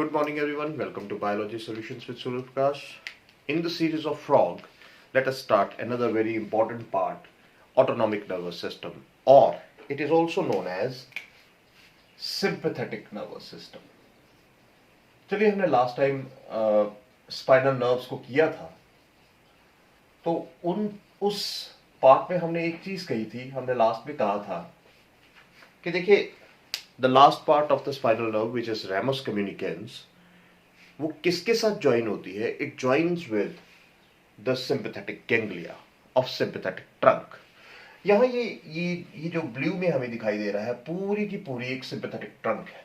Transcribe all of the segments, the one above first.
Good morning, everyone. Welcome to Biology Solutions with Surya Prakash. In the series of frog, let us start another very important part, autonomic nervous system, or it is also known as sympathetic nervous system. चलिए हमने last time spinal nerves को किया था, तो उस part में हमने एक चीज कही थी, हमने लास्ट में कहा था कि देखिए the last part of the spinal nerve which is ramus communicans, वो किसके साथ ज्वाइन होती है? It joins with the sympathetic ganglia of sympathetic trunk. यहाँ ये जो ब्लू में हमें दिखाई दे रहा है, पूरी की पूरी एक सिंपैथेटिक ट्रंक है,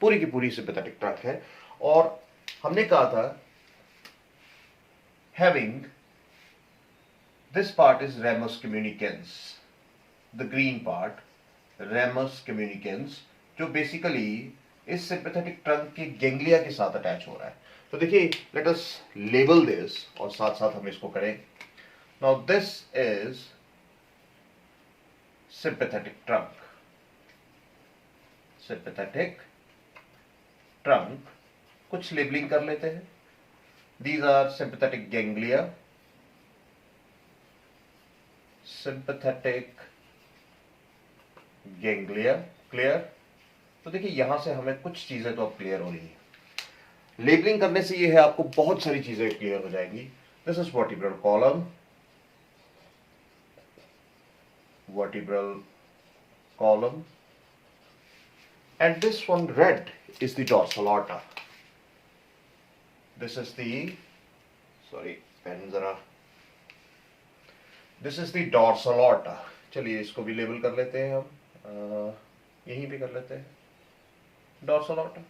पूरी की पूरी सिंपैथेटिक ट्रंक है. और हमने कहा था having this part is ramus communicans, the green part ramus communicans, जो बेसिकली इस सिंपैथेटिक ट्रंक के गैंग्लिया के साथ अटैच हो रहा है. तो देखिए लेट अस लेबल दिस और साथ साथ हम इसको करें. Now this is sympathetic trunk. Sympathetic trunk. कुछ लेबलिंग कर लेते हैं. These are sympathetic ganglia. Sympathetic ganglia. Clear? तो देखिए यहां से हमें कुछ चीजें तो अब क्लियर हो रही है. लेबलिंग करने से ये है आपको बहुत सारी चीजें क्लियर हो जाएंगी. This is vertebral column, vertebral column, and this one red is the dorsal aorta. This is the pen जरा, this is the dorsal aorta. चलिए इसको भी लेबल कर लेते हैं हम, यहीं पे कर लेते हैं dorsal aorta.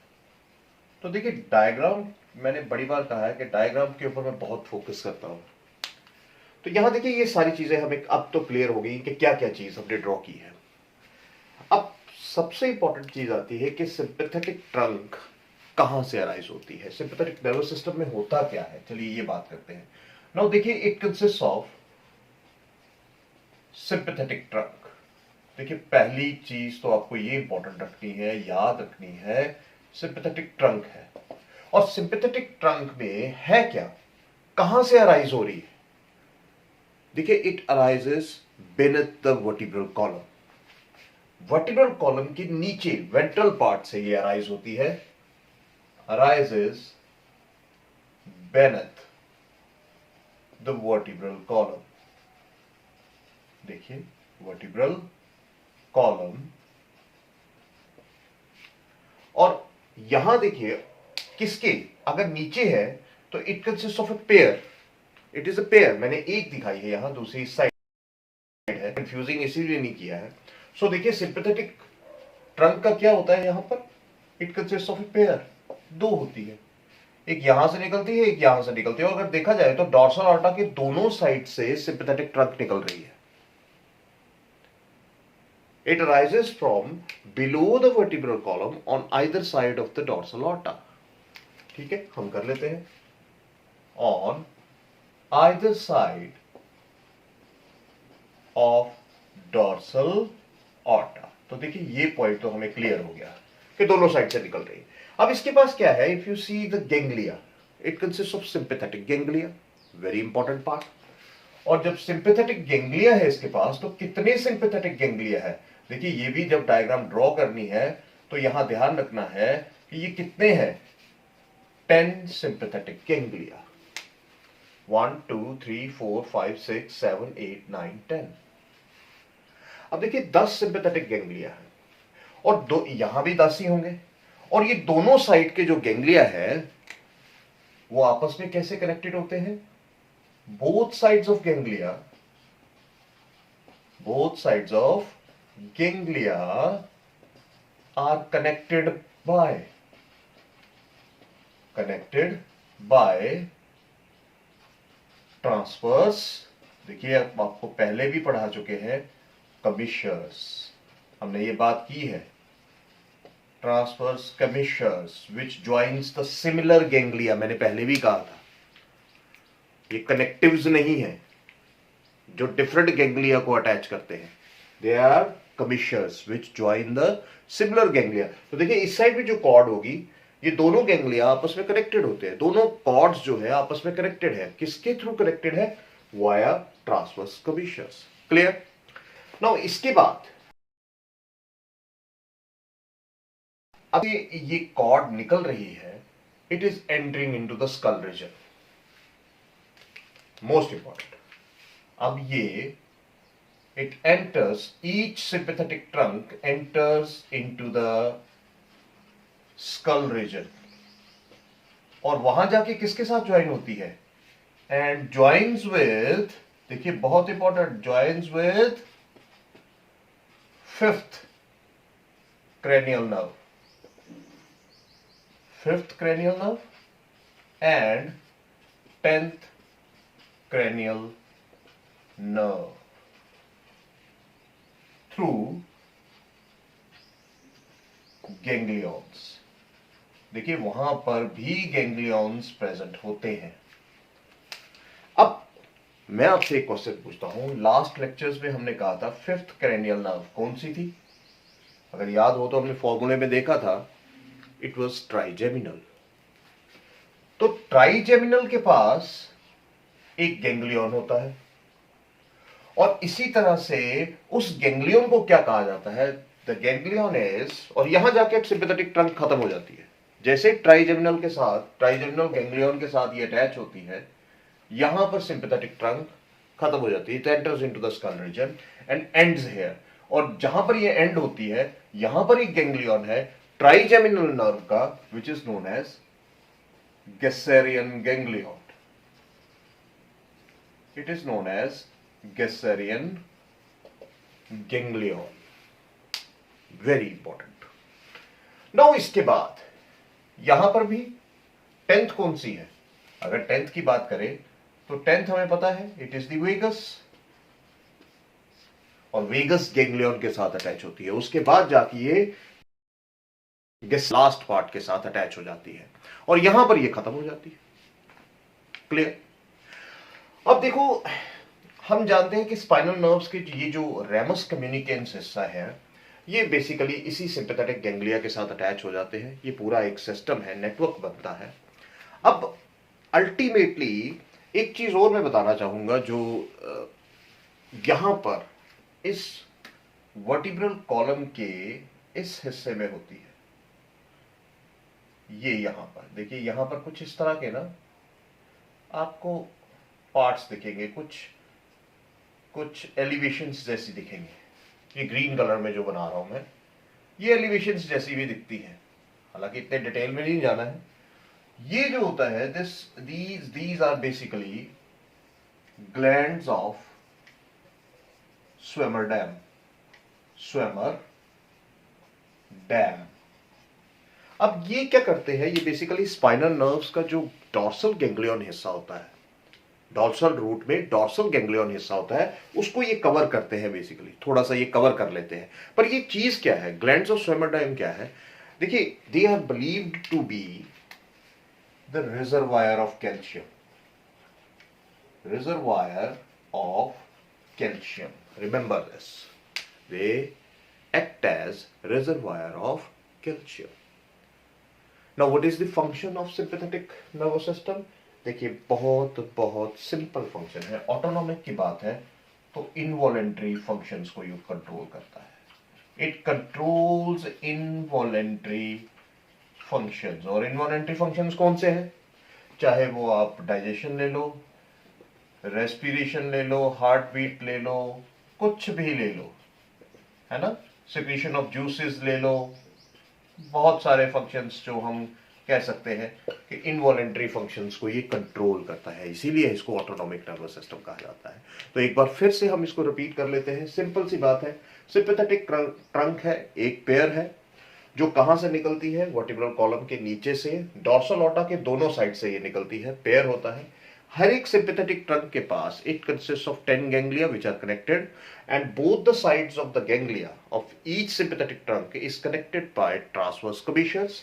तो देखिए डायग्राम, मैंने बड़ी बार कहा है कि डायग्राम के ऊपर मैं बहुत फोकस करता हूं. तो यहां देखिए ये सारी चीजें हमें अब तो क्लियर हो गई कि क्या क्या चीज हमने ड्रॉ की है. अब सबसे इंपॉर्टेंट चीज आती है कि सिंपैथेटिक ट्रंक कहां से अराइज होती है, सिंपैथेटिक नर्वस सिस्टम में होता क्या है. चलिए ये बात करते हैं. नाउ देखिए it consist of sympathetic trunk. देखिए पहली चीज तो आपको ये इंपॉर्टेंट रखनी है, याद रखनी है, सिंपैथेटिक ट्रंक है. और सिंपैथेटिक ट्रंक में है क्या, कहां से अराइज हो रही है? देखिए it arises beneath the vertebral column. Vertebral column के नीचे वेंट्रल पार्ट से ये अराइज होती है. Arises beneath the vertebral column. देखिए वर्टिब्रल कॉलम, और यहां देखिए किसके, अगर नीचे है तो it consist of a pair. It is a pair. मैंने एक दिखाई है यहां, दूसरी साइड है, कंफ्यूजिंग इसीलिए नहीं किया है. सो देखिए सिंपैथेटिक ट्रंक का क्या होता है यहां पर, it consist of a pair. दो होती है, एक यहां से निकलती है, एक यहां से निकलती है. और अगर देखा जाए तो डॉर्सल आर्टा के दोनों साइड से सिंपैथेटिक ट्रंक निकल रही है. It arises from below the vertebral column on either side of the dorsal aorta. ठीक है, हम कर लेते हैं. On either side of dorsal aorta. तो देखिए ये पॉइंट तो हमें क्लियर हो गया कि दोनों साइड से निकल रही है. अब इसके पास क्या है? If you see the ganglia, it consist of sympathetic ganglia, very important part. और जब सिंपैथेटिक गैंग्लिया है इसके पास, तो कितने सिंपैथेटिक गैंग्लिया है? देखिए ये भी जब डायग्राम ड्रॉ करनी है तो यहां ध्यान रखना है कि ये कितने हैं. 10 सिंपैथेटिक गैंग्लिया. 1 2 3 4 5 6 7 8 9 10. अब देखिए 10 सिंपैथेटिक गैंग्लिया है, और दो यहां भी 10 ही होंगे. और ये दोनों साइड के जो गैंग्लिया है वो आपस में कैसे कनेक्टेड होते हैं? Both sides of ganglia, both sides of ganglia are connected by transverse. देखिए आपको पहले भी पढ़ा चुके हैं, कमिशर्स, हमने ये बात की है. Transverse commissures which joins the similar ganglia. मैंने पहले भी कहा था ये कनेक्टिव्स नहीं है जो डिफरेंट गैंग्लिया को अटैच करते हैं. They are commissures which join the similar ganglia. तो देखिए इस साइड में जो कॉर्ड होगी ये दोनों गैंग्लिया आपस में कनेक्टेड होते हैं, दोनों कॉर्ड्स जो है आपस में कनेक्टेड है। किसके थ्रू कनेक्टेड है? Via transverse curvatures. Clear? Now इसके बाद अब ये कॉर्ड निकल रही है, it is entering into the skull reason. Most important, अब ये it enters, each sympathetic trunk enters into the skull region और वहां जाके किसके साथ ज्वाइन होती है? एंड ज्वाइंस विथ, देखिए बहुत important, joins with fifth cranial nerve, fifth cranial nerve and 10th cranial nerve through ganglions। देखिए वहां पर भी गैंग्लियंस प्रेजेंट होते हैं। अब मैं आपसे एक क्वेश्चन पूछता हूं, लास्ट लेक्चर्स में हमने कहा था फिफ्थ क्रेनियल नर्व कौन सी थी? अगर याद हो तो हमने फॉर्मूले में देखा था, इट वाज ट्राइजेमिनल। तो ट्राइजेमिनल के पास एक गैंग्लियन होता है और इसी तरह से उस गैंग्लियन को क्या कहा जाता है? द गैंग्लियन इज, और यहां जाके सिंपैथेटिक ट्रंक खत्म हो जाती है। जैसे ट्राइजेमिनल के साथ, ट्राइजेमिनल गैंग्लियन के साथ ये अटैच होती है, यहां पर सिंपैथेटिक ट्रंक खत्म हो जाती है। It enters into the skull reason and ends here. और जहां पर ये एंड होती है, यहां पर एक गैंग्लियन है ट्राइजेमिनल नर्व का, which is known as Gasserian ganglion. It is known as Gasserian ganglion. Very important. Now इसके बाद यहां पर भी टेंथ कौन सी है? अगर टेंथ की बात करें तो टेंथ हमें पता है, इट इज द वेगस, और वेगस गैंग्लियन के साथ अटैच होती है। उसके बाद जाके ये लास्ट पार्ट के साथ अटैच हो जाती है और यहां पर ये खत्म हो जाती है। क्लियर? अब देखो, हम जानते हैं कि स्पाइनल नर्व्स के ये जो रेमस कम्युनिकेंस हिस्सा है, ये बेसिकली इसी सिंपैथेटिक गैंग्लिया के साथ अटैच हो जाते हैं। ये पूरा एक सिस्टम है, नेटवर्क बनता है। अब अल्टीमेटली एक चीज और मैं बताना चाहूंगा जो यहां पर इस वर्टिब्रल कॉलम के इस हिस्से में होती है। ये यहां पर देखिए, यहां पर कुछ इस तरह के ना आपको पार्ट्स दिखेंगे, कुछ एलिवेशंस जैसी दिखेंगे। ये ग्रीन कलर में जो बना रहा हूं मैं, ये एलिवेशंस जैसी भी दिखती है, हालांकि इतने डिटेल में नहीं जाना है। ये जो होता है, these are basically glands of Swammerdam. अब ये क्या करते हैं? ये बेसिकली स्पाइनल नर्व्स का जो डॉर्सल गैंग्लियन हिस्सा होता है, डॉर्सल रूट में डॉर्सल गैंग्लियन हिस्सा होता है, उसको ये कवर करते हैं। बेसिकली थोड़ा सा ये कवर कर लेते हैं। पर ये चीज क्या है? ग्लैंड्स ऑफ स्विमरडाइम क्या है? देखिए, they are believed to be the reservoir of calcium. Reservoir of calcium, remember this, they act as reservoir of calcium. Now what is the function of sympathetic nervous system? देखिए, बहुत simple function है। Autonomic की बात है तो involuntary functions को ये control करता है। It controls involuntary functions. और इनवॉलेंट्री फंक्शंस कौन से हैं? चाहे वो आप डाइजेशन ले लो, रेस्पिरेशन ले लो, हार्ट बीट ले लो, कुछ भी ले लो, है ना, सिक्रीशन ऑफ जूसेस ले लो, बहुत सारे फंक्शंस जो हम कह सकते हैं कि इनवॉलेंट्री फंक्शंस को ये कंट्रोल करता है, इसीलिए इसको ऑटोनॉमिक नर्वस सिस्टम कहा जाता है। तो एक बार फिर से हम इसको रिपीट कर लेते हैं। सिंपल सी बात है, सिंपैथेटिक ट्रंक है, एक पेयर है जो कहां से निकलती है? वर्टिब्रल कॉलम के नीचे से, डॉर्सल ऑर्टा के दोनों साइड से ये निकलती है, पेयर होता है। हर एक सिंपैथेटिक ट्रंक के पास it consist of 10 ganglia which are connected, and both the sides of the ganglia of each sympathetic trunk is connected by transverse curvatures.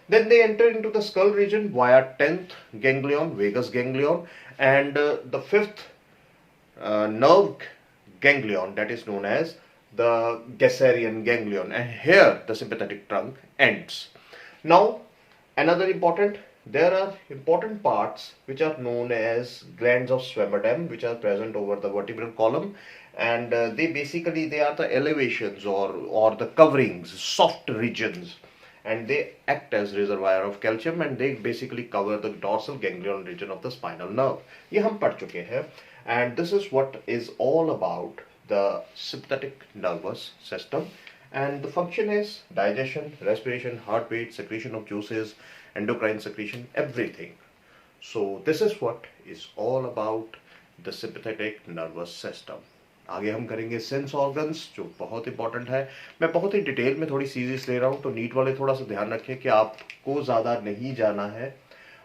Then they enter into the skull region via 10th ganglion, vagus ganglion, and the 5th nerve ganglion, that is known as the Gasserian ganglion, and here the sympathetic trunk ends. Now Another important, there are important parts which are known as glands of Swammerdam, which are present over the vertebral column, and they are the elevations or the coverings, soft regions, and they act as reservoir of calcium, and they basically cover the dorsal ganglion region of the spinal nerve. ये हम पढ़ चुके हैं, and this is what is all about the sympathetic nervous system. And the function is digestion, respiration, heartbeat, secretion of juices, endocrine secretion, everything. So this is what is all about the sympathetic nervous system. आगे हम करेंगे sense organs, जो बहुत important है. मैं बहुत ही detail में थोड़ी सीरीज ले रहा हूँ, तो नीट वाले थोड़ा सा ध्यान रखें कि आपको ज़्यादा नहीं जाना है,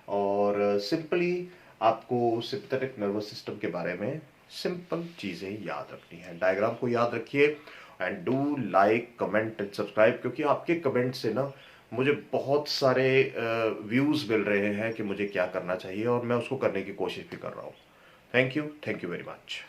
और सिंपली आपको सिंपैथेटिक नर्वस सिस्टम के बारे में सिंपल चीज़ें याद रखनी है. डायग्राम को याद रखिए, and do like, comment and subscribe, क्योंकि आपके कमेंट से ना मुझे बहुत सारे व्यूज़ मिल रहे हैं कि मुझे क्या करना चाहिए, और मैं उसको करने की कोशिश भी कर रहा हूँ. Thank you very much.